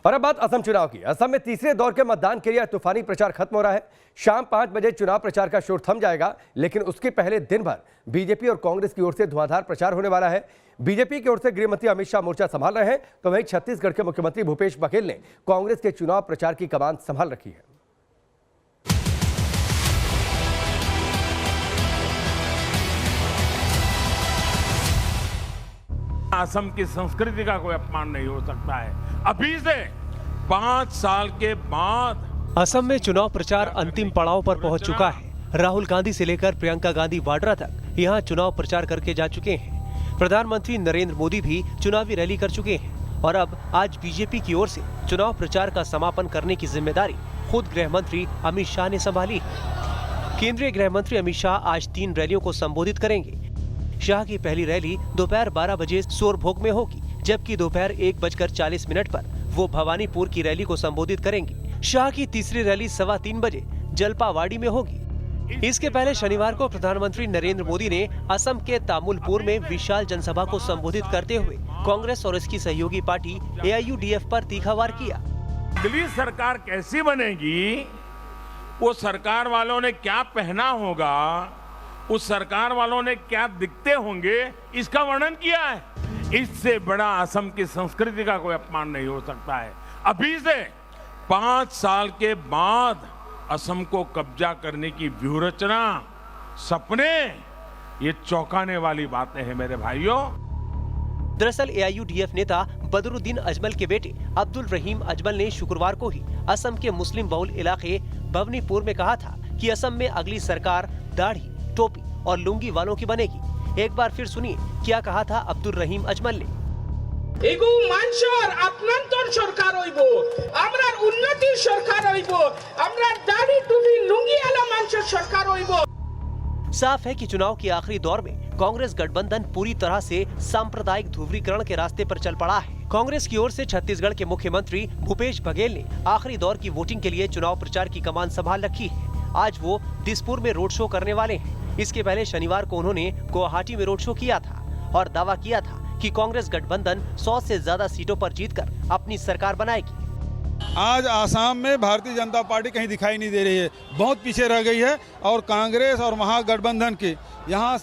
और अब बात असम चुनाव की। असम में तीसरे दौर के मतदान के लिए तूफानी प्रचार खत्म हो रहा है। शाम 5 बजे चुनाव प्रचार का शोर थम जाएगा, लेकिन उसके पहले दिन भर बीजेपी और कांग्रेस की ओर से धुआंधार प्रचार होने वाला है। बीजेपी की ओर से गृह मंत्री अमित शाह मोर्चा संभाल रहे हैं, तो वहीं छत्तीसगढ़ के मुख्यमंत्री भूपेश बघेल ने कांग्रेस के चुनाव प्रचार की कमान संभाल रखी है। असम की संस्कृति का कोई अपमान नहीं हो सकता है। अभी से 5 साल के बाद असम में चुनाव प्रचार अंतिम पड़ाव पर पहुंच चुका है। राहुल गांधी से लेकर प्रियंका गांधी वाड्रा तक यहां चुनाव प्रचार करके जा चुके हैं। प्रधानमंत्री नरेंद्र मोदी भी चुनावी रैली कर चुके हैं और अब आज बीजेपी की ओर से चुनाव प्रचार का समापन करने की जिम्मेदारी खुद गृह मंत्री अमित शाह ने संभाली। केंद्रीय गृह मंत्री अमित शाह आज 3 रैलियों को संबोधित करेंगे। शाह की पहली रैली दोपहर 12 बजे सोरभोग में होगी, जबकि दोपहर 1:40 पर वो भवानीपुर की रैली को संबोधित करेंगे। शाह की तीसरी रैली 3:15 बजे जलपावाड़ी में होगी। इसके पहले शनिवार को प्रधानमंत्री नरेंद्र मोदी ने असम के तामुलपुर में विशाल जनसभा को संबोधित करते हुए कांग्रेस और इसकी सहयोगी पार्टी AIUDF पर तीखा वार किया। अगली सरकार कैसी बनेगी, वो सरकार वालों ने क्या पहना होगा, उस सरकार वालों ने क्या दिखते होंगे, इसका वर्णन किया है। इससे बड़ा असम की संस्कृति का कोई अपमान नहीं हो सकता है। अभी से 5 साल के बाद असम को कब्जा करने की व्यूहरचना, सपने, ये चौंकाने वाली बातें हैं मेरे भाइयों। दरअसल AIUDF नेता बदरुद्दीन अजमल के बेटे अब्दुल रहीम अजमल ने शुक्रवार को ही असम के मुस्लिम बहुल इलाके भवनीपुर में कहा था कि असम में अगली सरकार दाढ़ी, टोपी और लुंगी वालों की बनेगी। एक बार फिर सुनिए क्या कहा था अब्दुल रहीम अजमल ने। एगो मानसर आपनंतर सरकार হইবো, আমরার উন্নতির সরকার হইবো, আমরার দাড়ি টুপি লুঙ্গি वाला मानसर सरकार হইবো। साफ है कि चुनाव के आखिरी दौर में कांग्रेस गठबंधन पूरी तरह से सांप्रदायिक ध्रुवीकरण के रास्ते पर चल पड़ा है। कांग्रेस की ओर से छत्तीसगढ़ के मुख्यमंत्री भूपेश बघेल ने आखिरी दौर की वोटिंग के लिए चुनाव प्रचार की कमान संभाल रखी है। आज वो दिसपुर में रोड शो करने वाले हैं। इसके पहले शनिवार को उन्होंने गुवाहाटी में रोड शो किया था और दावा किया था कि कांग्रेस गठबंधन 100 से ज्यादा सीटों पर जीतकर अपनी सरकार बनाएगी। आज आसाम में भारतीय जनता पार्टी कहीं दिखाई नहीं दे रही है, बहुत पीछे रह गई है और कांग्रेस और महागठबंधन की यहाँ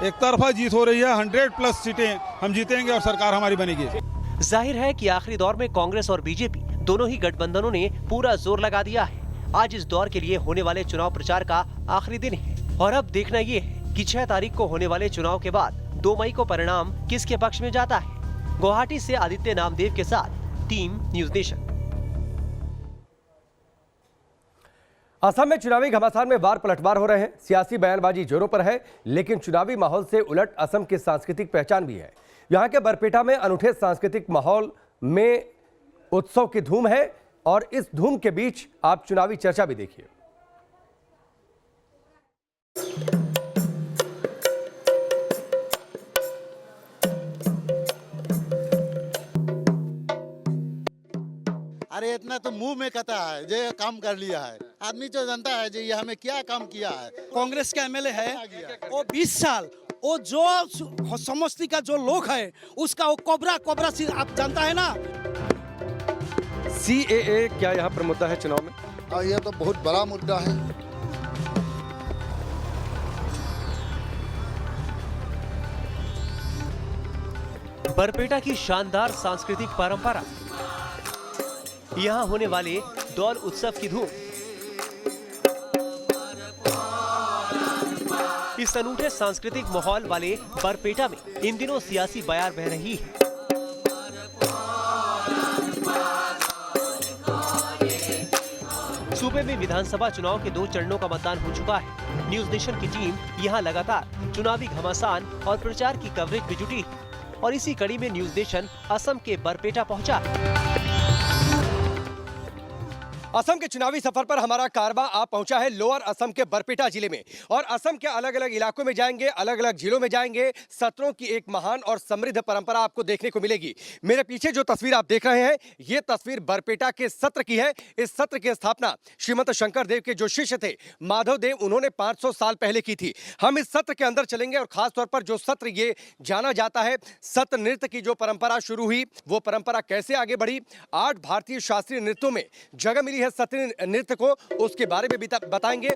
एक तरफा जीत हो रही है। 100+ सीटें हम जीतेंगे और सरकार हमारी बनेगी। जाहिर है कि आखिरी दौर में कांग्रेस और बीजेपी दोनों ही गठबंधनों ने पूरा जोर लगा दिया है। आज इस दौर के लिए होने वाले चुनाव प्रचार का आखिरी दिन है और अब देखना ये है कि 6 तारीख को होने वाले चुनाव के बाद 2 मई को परिणाम किसके पक्ष में जाता है। गुवाहाटी से आदित्य नामदेव के साथ टीम न्यूज नेशन। असम में चुनावी घमासान में बार पलटवार हो रहे हैं। सियासी बयानबाजी जोरों पर है, लेकिन चुनावी माहौल से उलट असम की सांस्कृतिक पहचान भी है। यहाँ के बरपेटा में अनूठे सांस्कृतिक माहौल में उत्सव की धूम है और इस धूम के बीच आप चुनावी चर्चा भी देखिए। अरे इतना तो मुंह में कहता है जो काम कर लिया है, आदमी जो जानता है जो ये हमें क्या काम किया है। कांग्रेस का MLA है, वो 20 साल वो जो समष्टि का जो लोग है उसका वो कोबरा आप जानता है ना। CAA क्या यहाँ पर मुद्दा है चुनाव में? यह तो बहुत बड़ा मुद्दा है। बरपेटा की शानदार सांस्कृतिक परंपरा, यहाँ होने वाले दौल उत्सव की धूम, इस अनूठे सांस्कृतिक माहौल वाले बरपेटा में इन दिनों सियासी बयार बह रही है। सूबे में विधानसभा चुनाव के 2 चरणों का मतदान हो चुका है। न्यूज नेशन की टीम यहाँ लगातार चुनावी घमासान और प्रचार की कवरेज में जुटी है और इसी कड़ी में न्यूज नेशन असम के बरपेटा पहुंचा। असम के चुनावी सफर पर हमारा कारवां आ पहुंचा है लोअर असम के बरपेटा जिले में और असम के अलग अलग इलाकों में जाएंगे, अलग अलग जिलों में जाएंगे। सत्रों की एक महान और समृद्ध परंपरा आपको देखने को मिलेगी। मेरे पीछे जो तस्वीर आप देख रहे हैं, ये तस्वीर बरपेटा के सत्र की है। इस सत्र की स्थापना श्रीमंत शंकर देव के जो शिष्य थे माधव देव, उन्होंने 500 साल पहले की थी। हम इस सत्र के अंदर चलेंगे और खास तौर पर जो सत्र ये जाना जाता है, सत्र नृत्य की जो परंपरा शुरू हुई, वो परंपरा कैसे आगे बढ़ी, 8 भारतीय शास्त्रीय नृत्यों में जगह मिली है सत्रीय नृत्य को, उसके बारे में भी बताएंगे।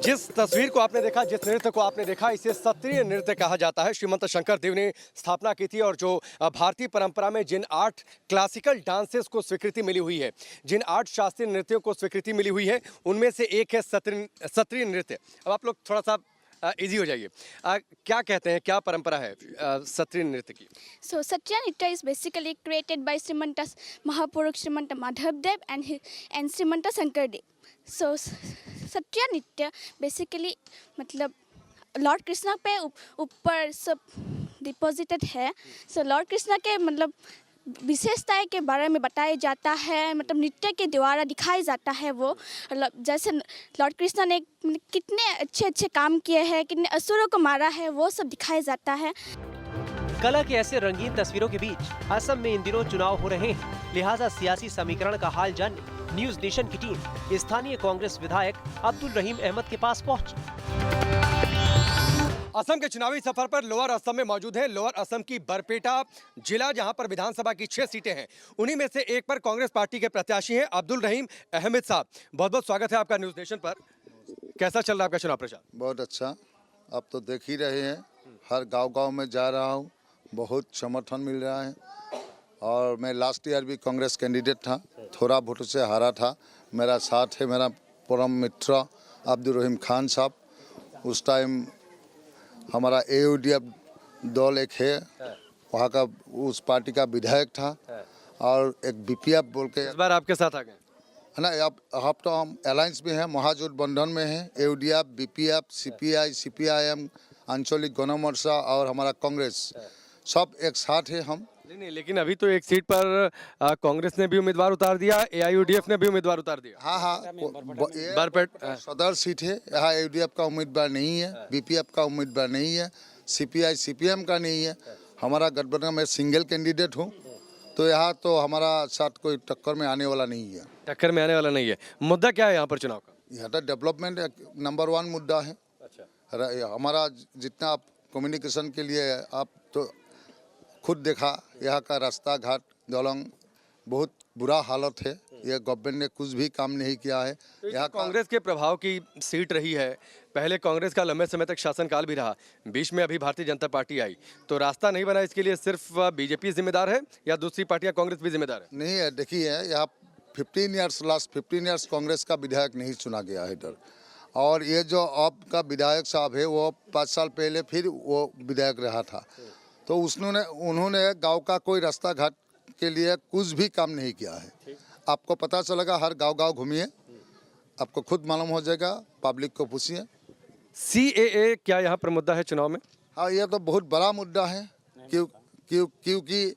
जिस तस्वीर को आपने देखा, जिस नृत्य को आपने देखा, इसे सत्रीय नृत्य कहा जाता है। श्रीमंत शंकर देव ने स्थापना की थी और जो भारतीय परंपरा में जिन 8 क्लासिकल डांसेस को स्वीकृति मिली हुई है, जिन 8 शास्त्रीय नृत्यों को स्वीकृति मिली हुई है, उनमें से एक है सत्रीय नृत्य। अब आप लोग थोड़ा सा इजी हो जाइए, क्या कहते हैं, क्या परंपरा है सत्रीय नृत्य की? So Satriya Nritya is basically created by Srimanta Mahapurush Srimanta Madhav Dev and Srimanta Shankar Dev. So Satriya Nritya basically मतलब लॉर्ड कृष्णा पे ऊपर सब डिपॉजिटेड है। सो लॉर्ड कृष्णा के मतलब विशेषताएं के बारे में बताया जाता है, मतलब नृत्य के द्वारा दिखाया जाता है। वो जैसे लॉर्ड कृष्णा ने कितने अच्छे अच्छे काम किए हैं, कितने असुरों को मारा है, वो सब दिखाया जाता है। कला के ऐसे रंगीन तस्वीरों के बीच असम में इन दिनों चुनाव हो रहे हैं, लिहाजा सियासी समीकरण का हाल जानने न्यूज नेशन की टीम स्थानीय कांग्रेस विधायक अब्दुल रहीम अहमद के पास पहुंची। असम के चुनावी सफर पर लोअर असम में मौजूद है। लोअर असम की बरपेटा जिला, जहां पर विधानसभा की 6 सीटें हैं, उन्हीं में से एक पर कांग्रेस पार्टी के प्रत्याशी हैं अब्दुल रहीम अहमद साहब। बहुत बहुत स्वागत है आपका न्यूज नेशन पर। कैसा चल रहा है आपका चुनाव प्रचार? बहुत अच्छा, आप तो देख ही रहे हैं, हर गांव-गांव में जा रहा हूं, बहुत समर्थन मिल रहा है। और मैं लास्ट ईयर भी कांग्रेस कैंडिडेट था, थोड़ा वोट से हारा था। मेरा साथ है मेरा परम मित्र अब्दुल रहीम खान साहब। उस टाइम हमारा AUDF दल एक है, वहाँ का उस पार्टी का विधायक था। और एक BPF बोल के इस बार आपके साथ आ गए है ना। अब तो हम अलायंस में हैं, महागठबंधन में हैं। AUDF, BPF, CPI, CPIM, आंचलिक गणमोर्चा और हमारा कांग्रेस सब एक साथ है हम। नहीं, लेकिन अभी तो एक सीट पर कांग्रेस ने भी उम्मीदवार उतार दिया, AIUDF ने भी उम्मीदवार उतार दिया। हाँ, सदर सीट है, यहाँ AUDF का उम्मीदवार नहीं है, BPF का उम्मीदवार नहीं है, CPI, CPM का नहीं है। हमारा गठबंधन में सिंगल कैंडिडेट हूँ, तो यहाँ तो हमारा साथ कोई टक्कर में आने वाला नहीं है। टक्कर में आने वाला नहीं है। मुद्दा क्या है यहाँ पर चुनाव का? यहाँ तो डेवलपमेंट नंबर 1 मुद्दा है। अच्छा, हमारा जितना आप कम्युनिकेशन के लिए आप तो खुद देखा, यहाँ का रास्ता घाट दलंग बहुत बुरा हालत है। ये गवर्नमेंट ने कुछ भी काम नहीं किया है। तो यहाँ कांग्रेस के प्रभाव की सीट रही है, पहले कांग्रेस का लंबे समय तक शासनकाल भी रहा, बीच में अभी भारतीय जनता पार्टी आई, तो रास्ता नहीं बना। इसके लिए सिर्फ बीजेपी जिम्मेदार है या दूसरी पार्टियां कांग्रेस भी जिम्मेदार है? नहीं है, देखिए यहाँ 15 इयर्स कांग्रेस का विधायक नहीं चुना गया है इधर। और ये जो अब का विधायक साहब है, वो 5 साल पहले फिर वो विधायक रहा था, तो उन्होंने गांव का कोई रास्ता घाट के लिए कुछ भी काम नहीं किया है। आपको पता चलेगा, हर गांव घूमिए, आपको खुद मालूम हो जाएगा, पब्लिक को पूछिए। CAA क्या यहाँ पर मुद्दा है चुनाव में? हाँ, ये तो बहुत बड़ा मुद्दा है, क्योंकि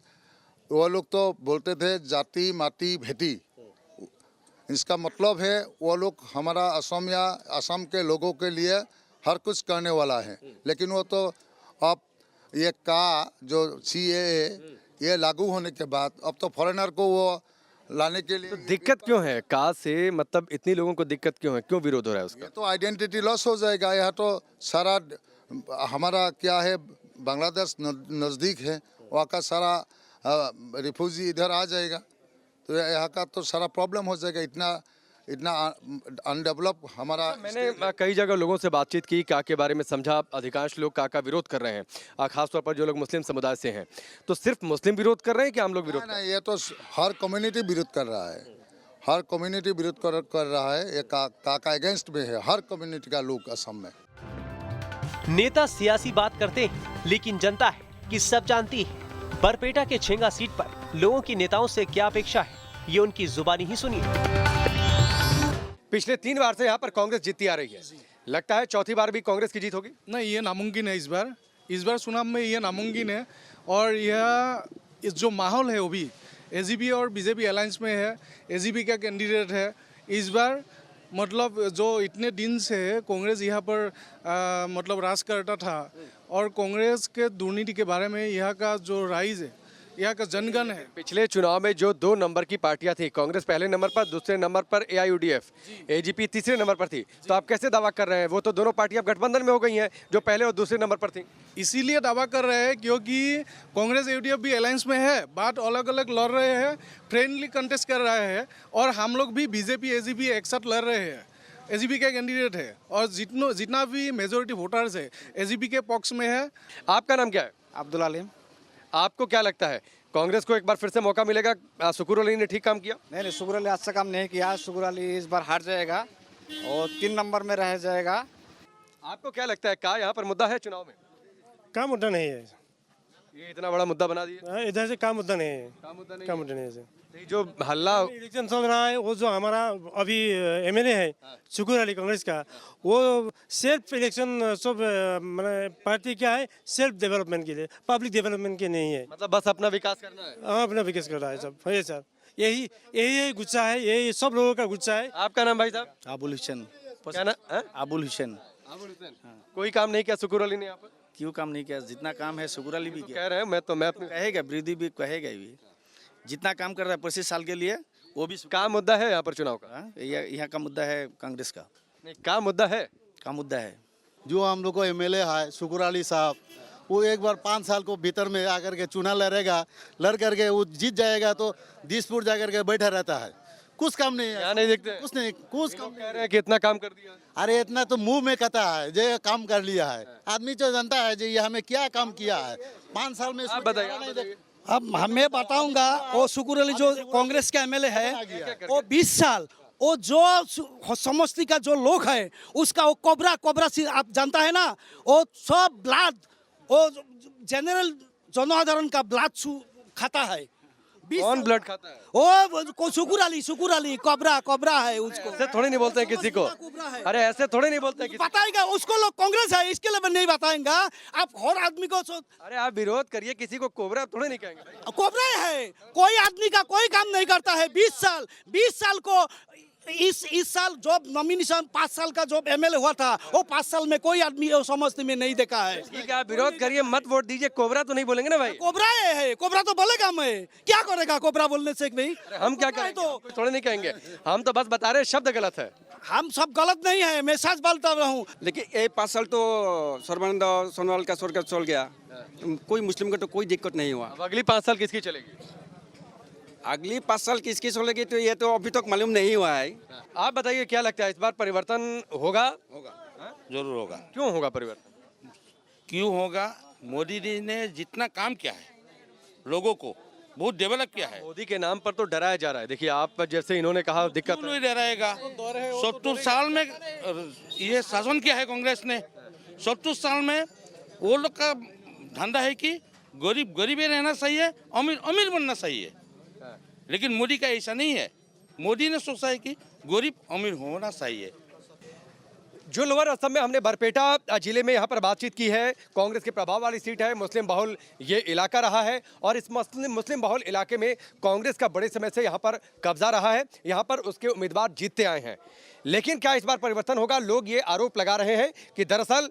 वो लोग तो बोलते थे जाति माटी भेटी। इसका मतलब है वो लोग हमारा असम के लोगों के लिए हर कुछ करने वाला है, लेकिन वो तो अब ये जो CAA ये लागू होने के बाद अब तो फॉरेनर को वो लाने के लिए तो दिक्कत क्यों है? का से मतलब इतनी लोगों को दिक्कत क्यों है, क्यों विरोध हो रहा है उसका? ये तो आइडेंटिटी लॉस हो जाएगा। यहाँ तो सारा हमारा क्या है, बांग्लादेश नज़दीक है, वहाँ का सारा रिफ्यूजी इधर आ जाएगा, तो यहाँ का तो सारा प्रॉब्लम हो जाएगा। इतना अनडेवलप हमारा। मैंने कई जगह लोगों से बातचीत की, का के बारे में समझा। अधिकांश लोग का विरोध कर रहे हैं, खासतौर पर जो लोग मुस्लिम समुदाय से हैं। तो सिर्फ मुस्लिम विरोध कर रहे हैं कि आम लोग विरोध? नहीं, ये तो हर कम्युनिटी विरोध कर रहा है, हर कम्युनिटी विरोध कर रहा है। ये का अगेंस्ट में है हर कम्युनिटी का लोग असम में। नेता सियासी बात करते हैं, लेकिन जनता है कि सब जानती है। बरपेटा के छेंगा सीट पर लोगों की नेताओं से क्या अपेक्षा है, ये उनकी जुबानी ही सुनिए। पिछले 3 बार से यहाँ पर कांग्रेस जीतती आ रही है, लगता है चौथी बार भी कांग्रेस की जीत होगी? नहीं, ये नामुमकिन है। इस बार चुनाव में ये नामुमकिन है। और यह इस जो माहौल है वो भी एजीपी और बीजेपी अलायंस में है, एजीपी का कैंडिडेट है इस बार। मतलब जो इतने दिन से कांग्रेस यहाँ पर मतलब राज करता था और कांग्रेस के दुर्नीति के बारे में यहाँ का जो राइज है, यहाँ का जनगण है। पिछले चुनाव में जो 2 नंबर की पार्टियां थी, कांग्रेस पहले नंबर पर, दूसरे नंबर पर एआईयूडीएफ, एजीपी तीसरे नंबर पर थी, तो आप कैसे दावा कर रहे हैं? वो तो दोनों पार्टियां गठबंधन में हो गई हैं जो पहले और दूसरे नंबर पर थी। इसीलिए दावा कर रहे हैं क्योंकि कांग्रेस यूडीएफ भी अलायंस में है, बात अलग अलग लड़ रहे हैं, फ्रेंडली कंटेस्ट कर रहे हैं। और हम लोग भी बीजेपी एजीपी एक साथ लड़ रहे हैं। एजीपी का कैंडिडेट है और जितना भी मेजोरिटी वोटर्स है एजीपी के पक्ष में है। आपका नाम क्या है? अब्दुल आलिम। आपको क्या लगता है कांग्रेस को एक बार फिर से मौका मिलेगा? शुक्र अली ने ठीक काम किया? नहीं, शुक्र अली अच्छा काम नहीं किया। शुक्र अली इस बार हार जाएगा और 3 नंबर में रह जाएगा। आपको क्या लगता है क्या यहाँ पर मुद्दा है चुनाव में? का मुद्दा नहीं है, ये इतना बड़ा मुद्दा बना दिया। इधर से का मुद्दा नहीं है, का मुद्दा नहीं है। नहीं, जो हल्ला इलेक्शन चल रहा है, वो जो हमारा अभी एमएलए है शुक्र अली कांग्रेस का, वो सेल्फ इलेक्शन सब मैंने पार्टी क्या है, सेल्फ डेवलपमेंट के लिए, पब्लिक डेवलपमेंट के नहीं है। मतलब बस अपना विकास करना है। हाँ, अपना विकास कर रहा है सब। है सर, यही गुस्सा है, यही सब लोगों का गुस्सा है। आपका नाम भाई साहब? अबुल हुसैन। क्या नाम? अबुल हुसैन। कोई काम नहीं किया शुक्र अली ने यहाँ पर? क्यों काम नहीं किया? जितना काम है शुक्र अली भी कह रहे हैं। मैं अपने कहेगा, विरोधी भी कहेगा भी जितना काम कर रहा है 25 साल के लिए, वो भी क्या मुद्दा है यहाँ पर चुनाव का? यहाँ का मुद्दा है कांग्रेस का। नहीं, क्या मुद्दा है? का मुद्दा है जो हम लोग को एमएलए है शुक्र अली साहब, वो एक बार 5 साल को भीतर में आकर के चुनाव लड़ेगा, लड़ करके वो जीत जाएगा तो दिसपुर जा करके बैठा रहता है, कुछ काम नहीं है। यहाँ नहीं देखते? कुछ नहीं, कुछ काम कह रहे हैं कि इतना काम कर दिया। अरे इतना तो मुंह में कहता है जो काम कर लिया है। आदमी जो जनता है जो ये हमें क्या काम किया है 5 साल में। आप बताइए। अब मैं बताऊंगा, वो शुक्र अली जो कांग्रेस का एमएलए है, वो 20 साल वो जो समष्टि का जो लोग है उसका वो कोबरा आप जानता है ना, वो सब ब्लड, वो जनरल जनसाधारण का ब्लड खाता है। कौन ब्लड खाता है? वो शुक्र अली कोबरा है उसको। ऐसे थोड़ी नहीं बोलते हैं किसी को। अरे ऐसे थोड़ी नहीं बोलते हैं किसी को। बताएगा उसको, लोग कांग्रेस है इसके लिए नहीं बताएंगा। आप हर आदमी को अरे आप विरोध करिए, किसी को कोबरा थोड़ी नहीं कहेंगे। कोबरा है, कोई आदमी का कोई काम नहीं करता है। 20 साल को इस साल जॉब नॉमिनेशन 5 साल का जॉब एमएलए हुआ था, वो 5 साल में कोई आदमी समझती में नहीं देखा है। ठीक है, आप विरोध करिए, मत वोट दीजिए। कोबरा तो नहीं बोलेंगे ना भाई? कोबरा है, कोबरा तो बोलेगा। मैं क्या करेगा कोबरा बोलने से भाई? हम क्या करें? तो थोड़े नहीं कहेंगे, हम तो बस बता रहे हैं शब्द गलत है। हम सब गलत नहीं है, मैं सच बोलता हूँ। लेकिन ये 5 साल तो सर्बानंद सोनोवाल का स्वर्ग चल गया, कोई मुस्लिम को तो कोई दिक्कत नहीं हुआ। अब अगली 5 साल किसकी चलेगी? अगली 5 साल किसकी चलेगी तो ये तो अभी तक मालूम नहीं हुआ है। आप बताइए क्या लगता है इस बार परिवर्तन होगा? जरूर होगा। क्यों होगा परिवर्तन? क्यों होगा? मोदी जी ने जितना काम किया है, लोगों को बहुत डेवलप किया है। मोदी के नाम पर तो डराया जा रहा है। देखिए आप जैसे इन्होंने कहा दिक्कत नहीं डराएगा। 70 साल में ये शासन किया है कांग्रेस ने। 70 साल में वो लोग का धंधा है कि गरीबी रहना चाहिए, अमीर बनना चाहिए। लेकिन मोदी का ऐसा नहीं है। मोदी ने सोचा है कि गरीब अमीर होना चाहिए। जो लोअर असम में हमने बरपेटा जिले में यहाँ पर बातचीत की है, कांग्रेस के प्रभाव वाली सीट है, मुस्लिम बहुल ये इलाका रहा है और इस मुस्लिम बहुल इलाके में कांग्रेस का बड़े समय से यहाँ पर कब्जा रहा है। यहाँ पर उसके उम्मीदवार जीतते आए हैं। लेकिन क्या इस बार परिवर्तन होगा? लोग ये आरोप लगा रहे हैं कि दरअसल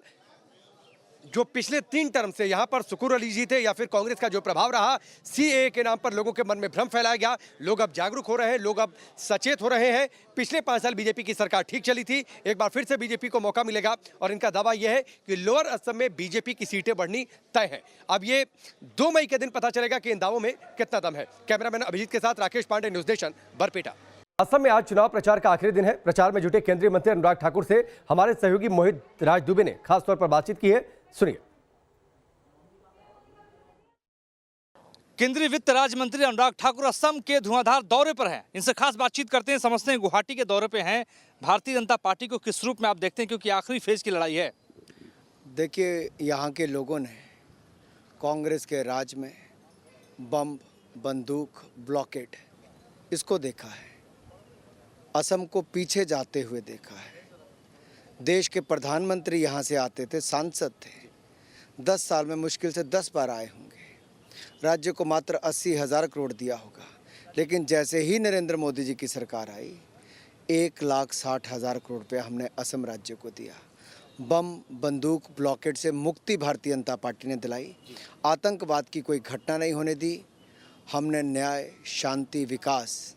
जो पिछले 3 टर्म से यहाँ पर शुक्र अली जी थे या फिर कांग्रेस का जो प्रभाव रहा, सीएए के नाम पर लोगों के मन में भ्रम फैलाया गया। लोग अब जागरूक हो रहे हैं, लोग अब सचेत हो रहे हैं। पिछले 5 साल बीजेपी की सरकार ठीक चली थी, एक बार फिर से बीजेपी को मौका मिलेगा और इनका दावा यह है कि लोअर असम में बीजेपी की सीटें बढ़नी तय है। अब ये 2 मई के दिन पता चलेगा कि इन दावों में कितना दम है। कैमरामैन अभिजीत के साथ राकेश पांडे, न्यूज नेशन, बरपेटा। असम में आज चुनाव प्रचार का आखिरी दिन है। प्रचार में जुटे केंद्रीय मंत्री अनुराग ठाकुर से हमारे सहयोगी मोहित राज दुबे ने खासतौर पर बातचीत की है, सुनिए। केंद्रीय वित्त राज्य मंत्री अनुराग ठाकुर असम के धुआंधार दौरे पर हैं। इनसे खास बातचीत करते हैं, समझते हैं गुवाहाटी के दौरे पे हैं। भारतीय जनता पार्टी को किस रूप में आप देखते हैं, क्योंकि आखिरी फेज की लड़ाई है। देखिए, यहाँ के लोगों ने कांग्रेस के राज में बम, बंदूक, ब्लॉकेट, इसको देखा है। असम को पीछे जाते हुए देखा है। देश के प्रधानमंत्री यहाँ से आते थे, सांसद थे, 10 साल में मुश्किल से 10 बार आए होंगे। राज्य को मात्र 80,000 करोड़ दिया होगा, लेकिन जैसे ही नरेंद्र मोदी जी की सरकार आई, 1,60,000 करोड़ रुपया हमने असम राज्य को दिया। बम, बंदूक, ब्लॉकेट से मुक्ति भारतीय जनता पार्टी ने दिलाई। आतंकवाद की कोई घटना नहीं होने दी। हमने न्याय, शांति, विकास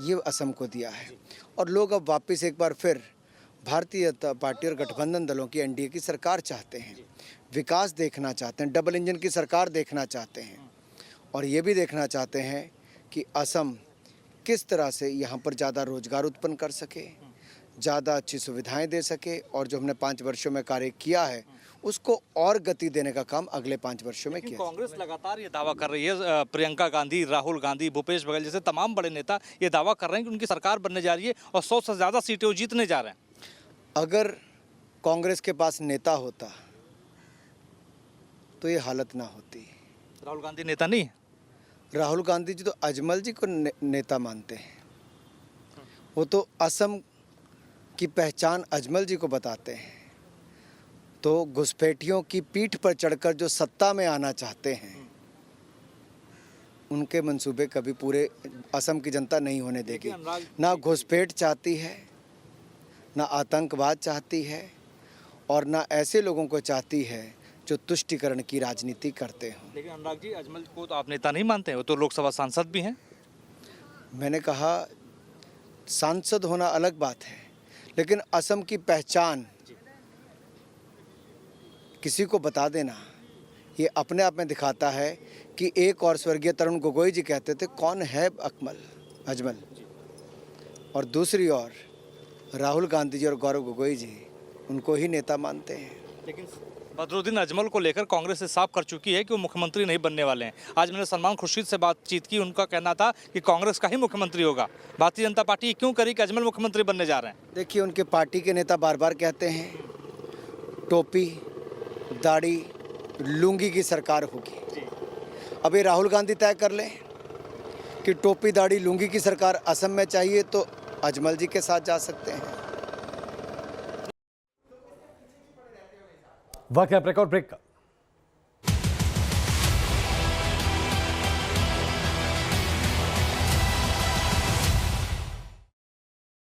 ये असम को दिया है। और लोग अब वापस एक बार फिर भारतीय जनता पार्टी और गठबंधन दलों की एनडीए की सरकार चाहते हैं। विकास देखना चाहते हैं, डबल इंजन की सरकार देखना चाहते हैं। और ये भी देखना चाहते हैं कि असम किस तरह से यहाँ पर ज़्यादा रोजगार उत्पन्न कर सके, ज़्यादा अच्छी सुविधाएं दे सके, और जो हमने 5 वर्षों में कार्य किया है उसको और गति देने का काम अगले 5 वर्षों में किया। कांग्रेस लगातार ये दावा कर रही है, प्रियंका गांधी, राहुल गांधी, भूपेश बघेल जैसे तमाम बड़े नेता ये दावा कर रहे हैं कि उनकी सरकार बनने जा रही है और 100 से ज़्यादा सीटें वो जीतने जा रहे हैं। अगर कांग्रेस के पास नेता होता तो ये हालत ना होती। राहुल गांधी नेता नहीं है? राहुल गांधी जी तो अजमल जी को नेता मानते हैं। वो तो असम की पहचान अजमल जी को बताते हैं। तो घुसपैठियों की पीठ पर चढ़कर जो सत्ता में आना चाहते हैं, उनके मंसूबे कभी पूरे असम की जनता नहीं होने देगी। ना घुसपैठ चाहती है, ना आतंकवाद चाहती है, और ना ऐसे लोगों को चाहती है जो तुष्टीकरण की राजनीति करते हों। लेकिन अनुराग जी, अजमल को तो आप नेता नहीं मानते हैं, वो तो लोकसभा सांसद भी हैं। मैंने कहा सांसद होना अलग बात है, लेकिन असम की पहचान किसी को बता देना ये अपने आप में दिखाता है कि एक और स्वर्गीय तरुण गोगोई जी कहते थे कौन है अजमल, और दूसरी ओर राहुल गांधी जी और गौरव गोगोई जी उनको ही नेता मानते हैं। लेकिन बदरुद्दीन अजमल को लेकर कांग्रेस से साफ कर चुकी है कि वो मुख्यमंत्री नहीं बनने वाले हैं। आज मैंने सलमान खुर्शीद से बातचीत की, उनका कहना था कि कांग्रेस का ही मुख्यमंत्री होगा। भारतीय जनता पार्टी क्यों करी कि अजमल मुख्यमंत्री बनने जा रहे हैं? देखिए, उनके पार्टी के नेता बार बार कहते हैं टोपी, दाढ़ी, लुंगी की सरकार होगी। अब ये राहुल गांधी तय कर लें कि टोपी, दाढ़ी, लुंगी की सरकार असम में चाहिए तो अजमल जी के साथ जा सकते हैं। वक्त है ब्रेक का।